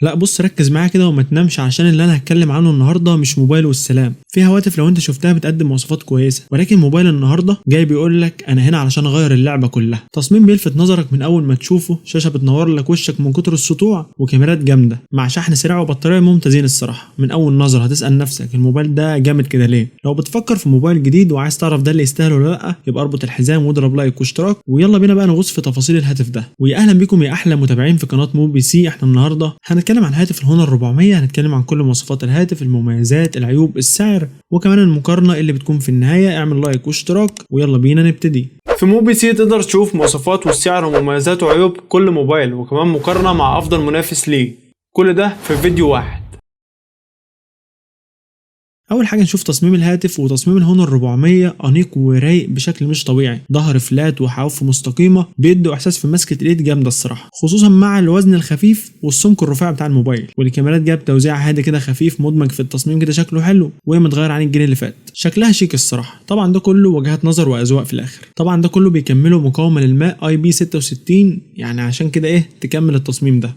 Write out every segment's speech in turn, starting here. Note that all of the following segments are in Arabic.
لا بص ركز معايا كده وما تنامش، عشان اللي انا هتكلم عنه النهارده مش موبايل والسلام. في هواتف لو انت شفتها بتقدم مواصفات كويسه، ولكن موبايل النهارده جاي بيقول لك انا هنا علشان اغير اللعبه كلها. تصميم بيلفت نظرك من اول ما تشوفه، شاشه بتنور لك وشك من كتر السطوع، وكاميرات جامده مع شحن سريع وبطاريه ممتازين الصراحه. من اول نظره هتسال نفسك الموبايل ده جامد كده ليه. لو بتفكر في موبايل جديد وعايز تعرف ده اللي يستاهل ولا لا، يبقى اربط الحزام واضرب لايك واشتراك، ويلا بينا بقى نغوص في تفاصيل الهاتف ده. ويا اهلا بكم يا احلى متابعين في قناه موبي سي. احنا النهارده هنتكلم عن هاتف الهونر 400، هنتكلم عن كل مواصفات الهاتف، المميزات، العيوب، السعر، وكمان المقارنه اللي بتكون في النهايه. اعمل لايك واشتراك ويلا بينا نبتدي. في موبي سي تقدر تشوف مواصفات والسعر ومميزات وعيوب كل موبايل، وكمان مقارنه مع افضل منافس ليه. كل ده في فيديو واحد. اول حاجه نشوف تصميم الهاتف. وتصميم الهونر 400 انيق ورايق بشكل مش طبيعي، ظهر فلات وحواف مستقيمه بيدوا احساس في مسكه الايد جامده الصراحه، خصوصا مع الوزن الخفيف والسمك الرفيع بتاع الموبايل. والكاميرات جاب توزيع هادي كده خفيف مدمج في التصميم كده، شكله حلو وهي متغير عن الجيل اللي فات. شكلها شيك الصراحه. طبعا ده كله وجهات نظر واذواق في الاخر. طبعا ده كله بيكمله مقاومه للماء IP66، يعني عشان كده تكمل التصميم ده.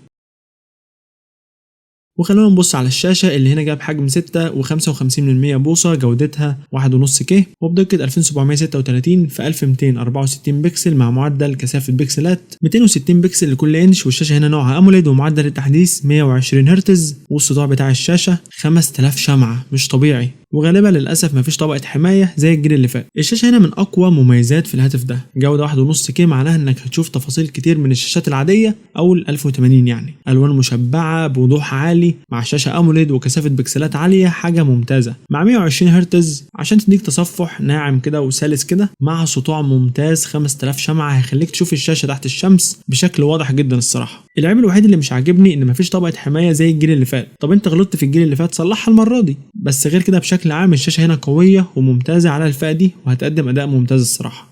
وخلونا نبص على الشاشة اللي هنا جاب حجم 6.55 بوصة، جودتها 1.5K وبدقة 2736 في 1264 بكسل مع معدل كثافة بكسلات 260 بكسل لكل انش. والشاشة هنا نوعها أموليد ومعدل التحديث 120 هرتز، والسطوع بتاع الشاشة 5000 شمعة مش طبيعي. وغالبا للاسف مفيش طبقه حمايه زي الجيل اللي فات. الشاشه هنا من اقوى مميزات في الهاتف ده، جوده 1.5K معناها انك هتشوف تفاصيل كتير من الشاشات العاديه او ال 1080. يعني الوان مشبعه بوضوح عالي مع شاشه اموليد وكثافه بكسلات عاليه، حاجه ممتازه مع 120 هرتز عشان تديك تصفح ناعم كده وسلس كده، مع سطوع ممتاز 5000 شمعه هيخليك تشوف الشاشه تحت الشمس بشكل واضح جدا الصراحه. العيب الوحيد اللي مش عاجبني ان مفيش طبقه حمايه زي الجيل اللي فات. طب انت غلطت في الجيل اللي فات صلحها المره دي. بس غير كده بشكل عام الشاشه هنا قويه وممتازه على الفئه دي، وهتقدم اداء ممتاز الصراحه.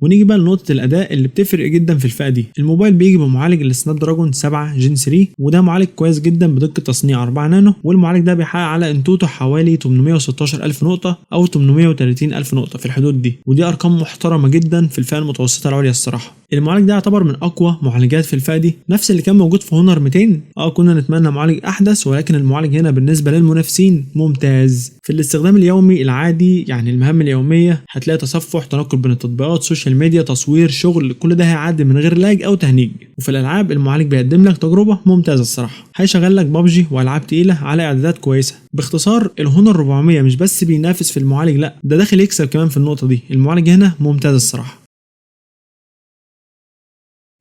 ونيجي بقى لنقطة الأداء اللي بتفرق جدا في الفئة دي. الموبايل بيجي بمعالج السناب دراجون 7 جين 3، وده معالج كويس جدا بدقة تصنيع 4 نانو. والمعالج ده بيحقق على انتوتو حوالي 816000 نقطة أو 830000 نقطة في الحدود دي، ودي أرقام محترمة جدا في الفئة المتوسطة العليا الصراحة. المعالج ده يعتبر من أقوى معالجات في الفئة دي، نفس اللي كان موجود في هونر 200. كنا نتمنى معالج أحدث، ولكن المعالج هنا بالنسبة للمنافسين ممتاز في الاستخدام اليومي العادي. يعني المهام اليومية هتلاقي تصفح، تنقل بين التطبيقات، سوشيال ميديا، تصوير، شغل، كل ده هيعدي من غير لاج او تهنيج. وفي الالعاب المعالج بيقدم لك تجربه ممتازه الصراحه، هيشغل لك ببجي والعاب تقيله على اعدادات كويسه. باختصار الهونر 400 مش بس بينافس في المعالج، لا ده داخل يكسب كمان في النقطه دي. المعالج هنا ممتاز الصراحه.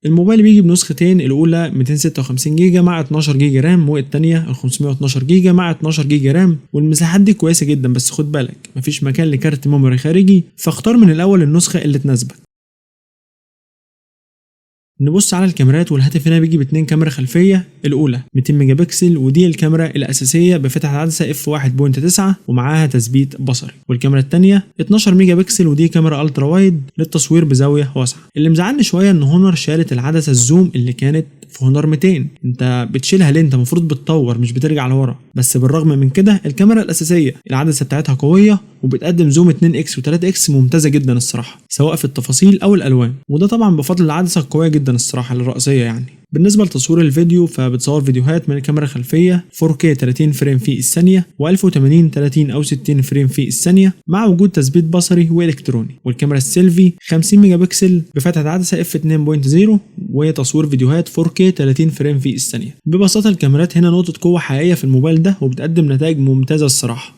الموبايل بيجي بنسختين، الاولى 256 جيجا مع 12 جيجا رام، والثانيه ال 512 جيجا مع 12 جيجا رام. والمساحات دي كويسه جدا، بس خد بالك مفيش مكان لكارت ميموري خارجي، فاختار من الاول النسخه اللي تناسبك. نبص على الكاميرات. والهاتف هنا بيجي باتنين كاميرا خلفيه، الاولى 200 ميجا بكسل ودي الكاميرا الاساسيه بفتحه عدسه f1.9 ومعاها تثبيت بصري. والكاميرا الثانيه 12 ميجا بكسل ودي كاميرا الترا وايد للتصوير بزاويه واسعه. اللي مزعلني شويه ان هونر شالت العدسه الزوم اللي كانت في هونر 200. انت بتشيلها ليه؟ انت المفروض بتطور مش بترجع لورا. بس بالرغم من كده الكاميرا الاساسيه العدسه بتاعتها قويه وبتقدم زوم 2x و3x ممتازه جدا الصراحه، سواء في التفاصيل او الالوان. وده طبعا بفضل العدسه القويه جدا الصراحه الرئيسيه. يعني بالنسبه لتصوير الفيديو فبتصور فيديوهات من الكاميرا الخلفيه 4K 30 فريم في الثانيه و1080 30 او 60 فريم في الثانيه مع وجود تثبيت بصري والكتروني. والكاميرا السيلفي 50 ميجا بكسل بفتحه عدسه f2.0 وهي تصوير فيديوهات 4K 30 فريم في الثانيه. ببساطه الكاميرات هنا نقطه قوه حقيقيه في الموبايل ده، وبتقدم نتائج ممتازه الصراحه.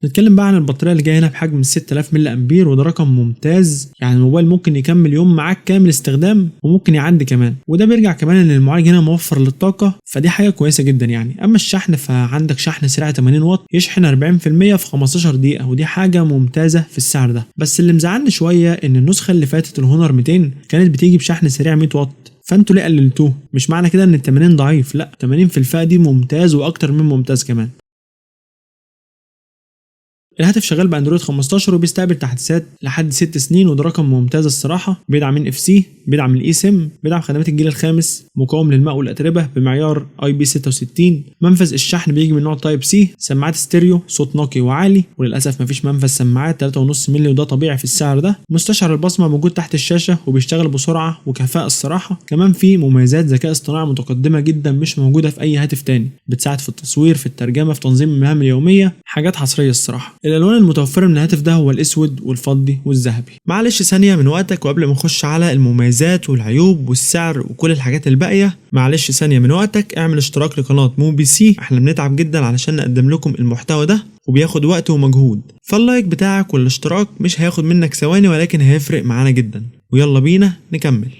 نتكلم بقى عن البطاريه اللي جايه هنا بحجم 6000 ملي امبير، وده رقم ممتاز. يعني الموبايل ممكن يكمل يوم معاك كامل استخدام وممكن يعدي كمان. وده بيرجع كمان ان المعالج هنا موفر للطاقه، فدي حاجه كويسه جدا يعني. اما الشحن فعندك شحن سريع 80 واط يشحن 40% في 15 دقيقه، ودي حاجه ممتازه في السعر ده. بس اللي مزعلني شويه ان النسخه اللي فاتت الهونر 200 كانت بتيجي بشحن سريع 100 واط، فانتوا ليه قللتوه؟ مش معنى كده ان ال 80 ضعيف، لا 80 في الفئه دي ممتاز واكتر من ممتاز كمان. الهاتف شغال باندرويد 15 وبيستقبل تحديثات لحد 6 سنين، وده رقم ممتاز الصراحه. بيدعم NFC، بيدعم الاي سيم، بيدعم خدمات الجيل الخامس، مقاوم للماء والاتربه بمعيار IP66. منفذ الشحن بيجي من نوع تايب سي. سماعات ستيريو، صوت نقي وعالي، وللاسف مفيش منفذ سماعات 3.5 مللي وده طبيعي في السعر ده. مستشعر البصمه موجود تحت الشاشه وبيشتغل بسرعه وكفاءه الصراحه. كمان في مميزات ذكاء اصطناعي متقدمه جدا مش موجوده في اي هاتف تاني، بتساعد في التصوير، في الترجمه، في تنظيم المهام اليوميه، حاجات حصريه الصراحه. الالوان المتوفره من الهاتف ده هو الاسود والفضي والذهبي. معلش ثانيه من وقتك، وقبل ما نخش على المميزات والعيوب والسعر وكل الحاجات الباقيه، معلش ثانيه من وقتك اعمل اشتراك لقناه موبي سي. احنا بنتعب جدا علشان نقدم لكم المحتوى ده وبياخد وقت ومجهود، فاللايك بتاعك والاشتراك مش هياخد منك ثواني ولكن هيفرق معانا جدا. ويلا بينا نكمل.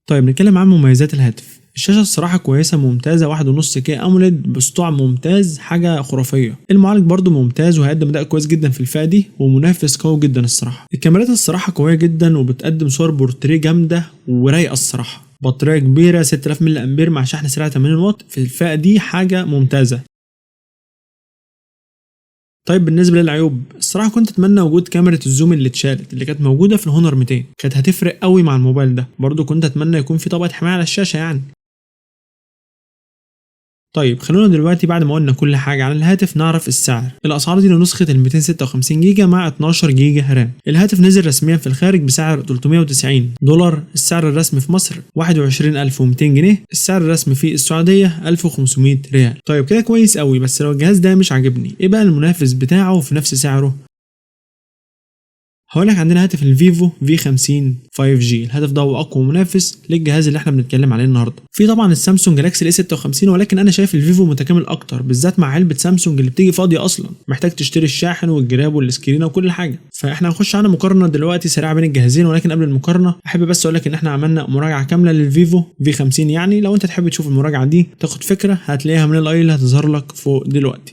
طيب نتكلم عن مميزات الهاتف. الشاشة الصراحة كويسة ممتازة، 1.5K أموليد بسطوع ممتاز، حاجة خرافية. المعالج برضو ممتاز وهيقدم أداء كويس جدا في الفئة دي، ومنافس قوي جدا الصراحة. الكاميرات الصراحة قوية جدا وبتقدم صور بورتريه جامدة ورايقة الصراحة. بطارية كبيرة 6000 ملي أمبير مع شحن سريع 80 واط في الفئة دي، حاجة ممتازة. طيب بالنسبه للعيوب، الصراحه كنت اتمنى وجود كاميرا الزوم اللي اتشالت اللي كانت موجوده في الهونر 200، كانت هتفرق قوي مع الموبايل ده. برضو كنت اتمنى يكون في طبقه حمايه على الشاشه يعني. طيب خلونا دلوقتي بعد ما قلنا كل حاجه عن الهاتف نعرف السعر. الاسعار دي لنسخه ال 256 جيجا مع 12 جيجا رام. الهاتف نزل رسميا في الخارج بسعر $390. السعر الرسمي في مصر 21200 جنيه. السعر الرسمي في السعوديه 1500 ريال. طيب كده كويس قوي، بس لو الجهاز ده مش عاجبني، ايه بقى المنافس بتاعه في نفس سعره؟ هقولك عندنا هاتف الفيفو V50 5G. الهاتف ده هو اقوى منافس للجهاز اللي احنا بنتكلم عليه النهارده. في طبعا السامسونج جالاكسي A56، ولكن انا شايف الفيفو متكامل اكتر، بالذات مع علبه سامسونج اللي بتيجي فاضيه اصلا، محتاج تشتري الشاحن والجراب والسكرينه وكل حاجه. فاحنا هنخش على مقارنه دلوقتي سريعه بين الجهازين، ولكن قبل المقارنه احب بس اقولك ان احنا عملنا مراجعه كامله للفيفو V50. يعني لو انت تحب تشوف المراجعه دي تاخد فكره، هتلاقيها من الاي اللي هتظهر لك فوق دلوقتي.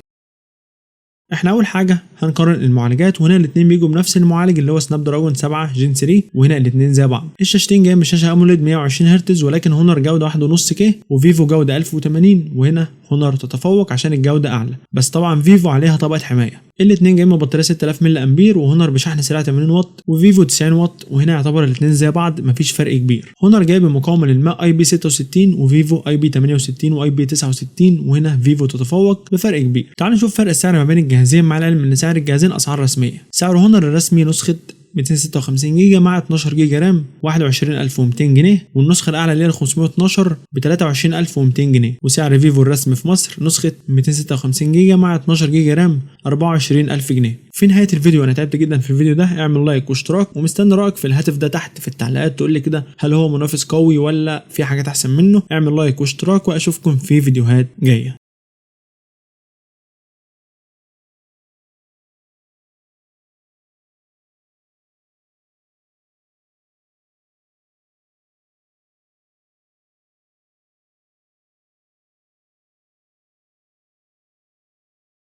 احنا اول حاجه هنقارن المعالجات، وهنا الاثنين بيجوا بنفس المعالج اللي هو سناب دراجون 7 جين 3، وهنا الاثنين زي بعض. الشاشتين جايين بشاشه اموليد 120 هرتز، ولكن هونر جوده 1.5K وفيفو جوده 1080، وهنا هونر تتفوق عشان الجوده اعلى، بس طبعا فيفو عليها طبقه حمايه. الاثنين جايين ببطاريه 6000 ملي امبير، وهونر بشحن سريع 80 واط وفيفو 90 واط، وهنا يعتبر الاثنين زي بعض مفيش فرق كبير. هونر جايب مقاومه للماء IP66 وفيفو IP68 وIP69، وهنا فيفو تتفوق بفرق كبير. تعالوا نشوف فرق السعر ما بين الجهازين، مع العلم ان سعر الجهازين اسعار رسميه. سعر هونر الرسمي نسخه 256 جيجا مع 12 جيجا رام 21200 جنيه، والنسخه الاعلى اللي هي 512 ب 23200 جنيه. وسعر فيفو الرسمي في مصر نسخه 256 جيجا مع 12 جيجا رام 24000 جنيه. في نهايه الفيديو انا تعبت جدا في الفيديو ده، اعمل لايك واشتراك، ومستني رايك في الهاتف ده تحت في التعليقات، تقول لي كده هل هو منافس قوي ولا في حاجات احسن منه. اعمل لايك واشتراك، واشوفكم في فيديوهات جايه.